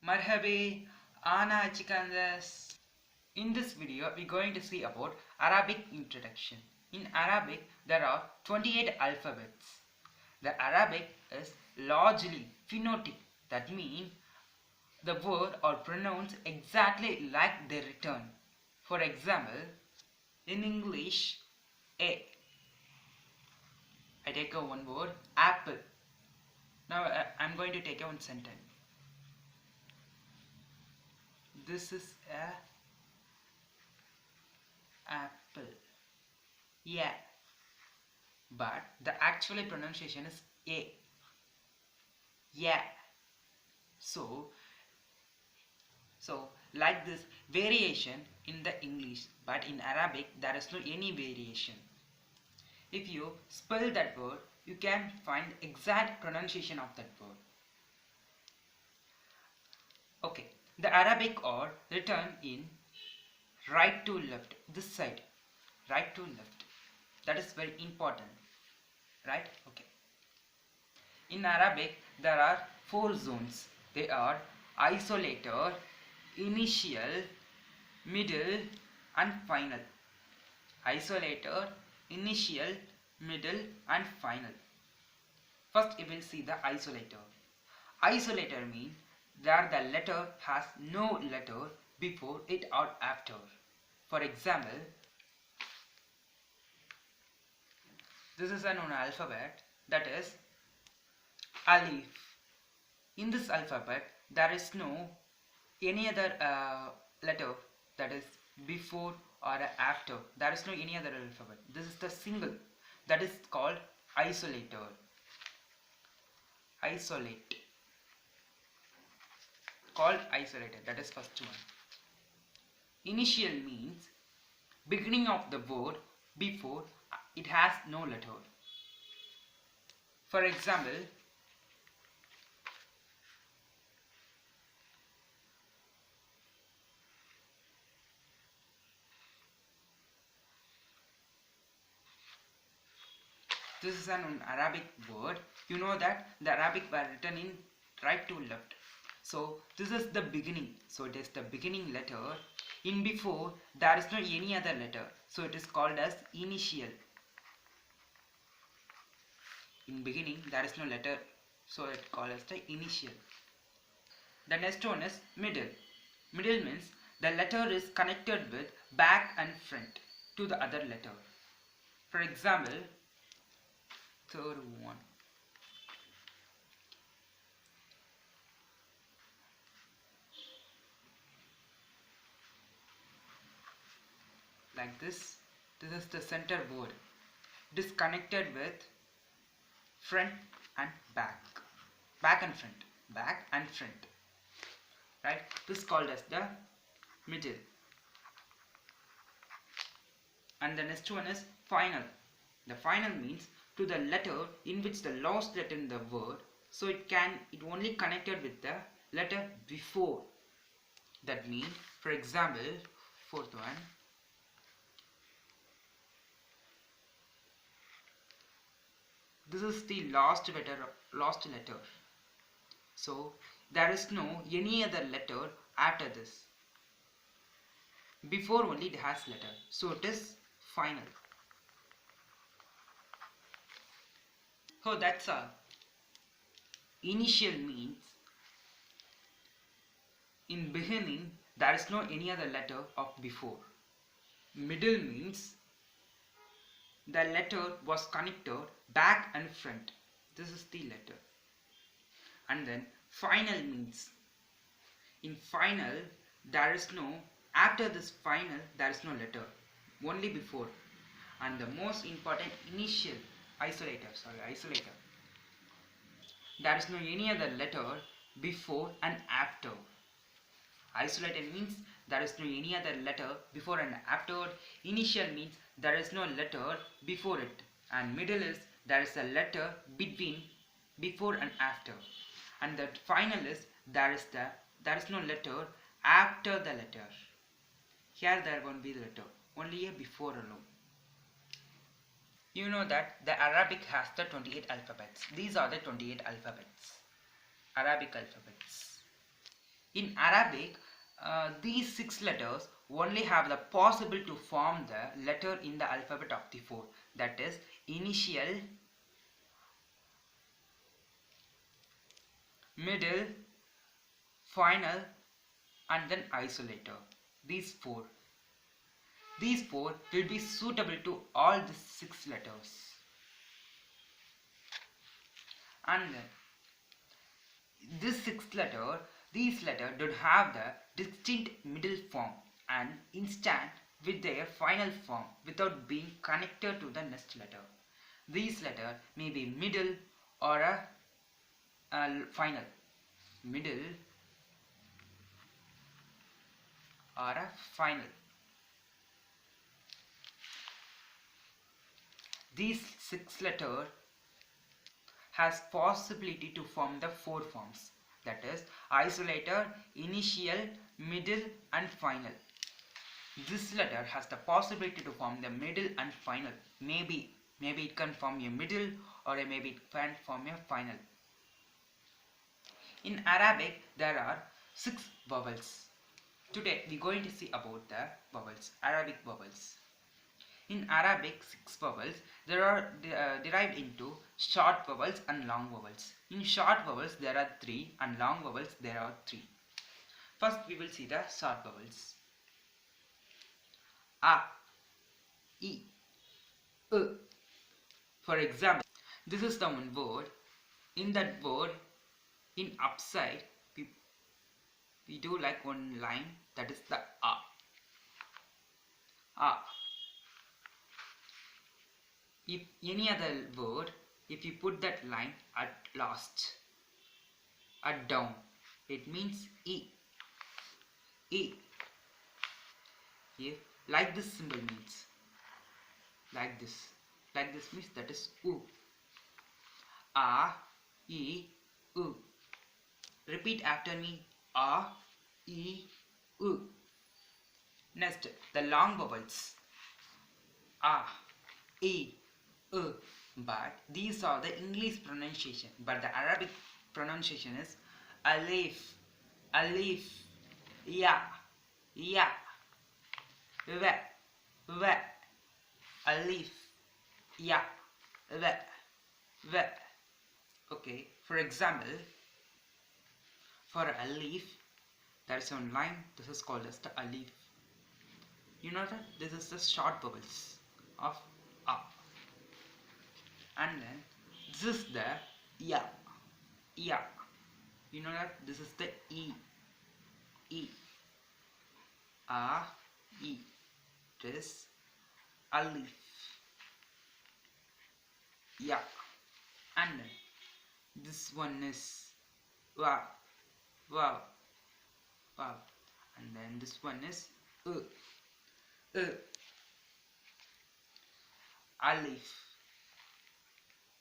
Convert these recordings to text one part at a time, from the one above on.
Marhabi, Ana Chikandas. In this video, we're going to see about Arabic introduction. In Arabic, there are 28 alphabets. The Arabic is largely phonetic. That means the word are pronounced exactly like they return. For example, in English, A. I take a one word, apple. Now I'm going to take a one sentence. This is a apple. Yeah. But the actual pronunciation is A. Yeah. So like this variation in the English, but in Arabic there is no any variation. If you spell that word, you can find exact pronunciation of that word. Okay, the Arabic are written in right to left, this side, right to left. That is very important, right? Okay. In Arabic, there are 4 zones. They are isolator, initial, middle and final. Isolator, initial, middle and final. First, you will see the isolator. Isolator means that the letter has no letter before it or after. For example, this is a known alphabet, that is Alif. In this alphabet, there is no any other letter that is before or after. There is no any other alphabet. This is the single, that is called isolator. Isolate. Called isolator. That is first one. Initial means beginning of the word before it has no letter. For example, this is an Arabic word. You know that the Arabic were written in right to left. So this is the beginning. So it is the beginning letter. In before there is no any other letter. So it is called as initial. In beginning there is no letter. So it is called as the initial. The next one is middle. Middle means the letter is connected with back and front to the other letter. For example, third one. Like this. This is the center word. It is connected with front and back. Back and front. Back and front. Right? This is called as the middle. And the next one is final. The final means to the letter in which the last letter in the word, so it only connected with the letter before. That means, for example, fourth one, this is the last letter. So there is no any other letter after this. Before only it has letter, so it is final. So that's all. Initial means in beginning there is no any other letter of before. Middle means the letter was connected back and front. This is the letter. And then final means in final there is no, after this final there is no letter, only before. And the most important, initial, isolator. There is no any other letter before and after. Isolated means there is no any other letter before and after. Initial means there is no letter before it. And middle is there is a letter between, before and after. And the final is there is no letter after the letter. Here there won't be the letter, only a before alone. You know that the Arabic has the 28 alphabets. These are the 28 alphabets. Arabic alphabets. In Arabic, these 6 letters only have the possible to form the letter in the alphabet of the 4. That is initial, middle, final, and then isolator. These four. These four will be suitable to all the 6 letters. And then these letters do have the distinct middle form and instant with their final form without being connected to the next letter. These letters may be middle or a final. Middle or a final. These 6 letters has possibility to form the 4 forms, that is isolator, initial, middle and final. This letter has the possibility to form the middle and final. Maybe it can form a middle or maybe it can form a final. In Arabic there are 6 vowels. Today we are going to see about the vowels, Arabic vowels. In Arabic, 6 vowels, there are derived into short vowels and long vowels. In short vowels, there are 3 and long vowels, there are 3. First, we will see the short vowels. A, E, U. For example, this is the one word. In that word, in upside, we do like one line, that is the A. A. If any other word, if you put that line at last, at down, it means E. E. If like this symbol means, like this means that is U. A, E, U. Repeat after me. A, E, U. Next, the long vowels. A, E, U. But these are the English pronunciation. But the Arabic pronunciation is alif, alif, ya, ya, ve, alif, ya, ve. Okay, for example, for alif, there is one line. This is called as the alif. You know that this is the short vowels of A. And then this is the ya, ya. You know that this is the E, E. A, E. It is alif, ya. And then this one is wow, wow, wow. And then this one is alif,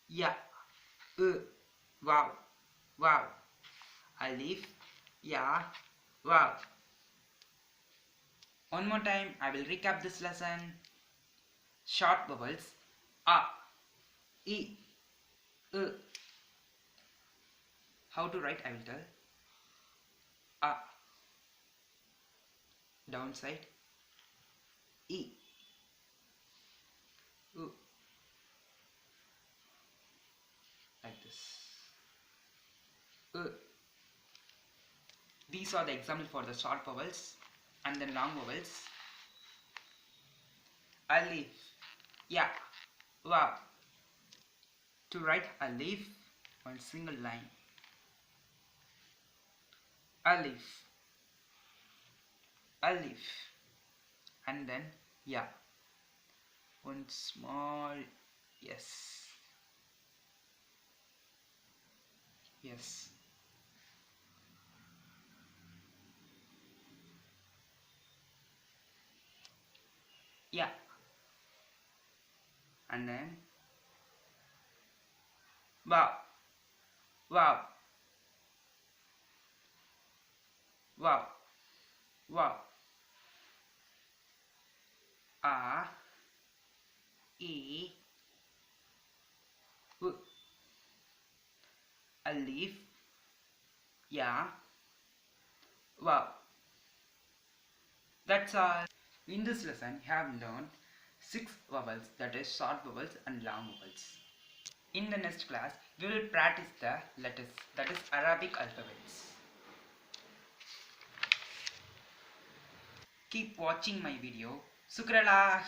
ya, wow, wow. Alif, ya, wow. One more time, I will recap this lesson. Short vowels: A, E, U. How to write, I will tell. A, downside, E, U, like this. These are the examples for the short vowels. And then long vowels: alif, ya, wow. To write alif, one single line. Alif, alif, and then ya, one small yes, yes. Yeah, and then wow, wow, wow, wow. A, E, U. Alif, ya, That's all. In this lesson, you have learned 6 vowels, that is short vowels and long vowels. In the next class, we will practice the letters, that is Arabic alphabets. Keep watching my video. Sukralah!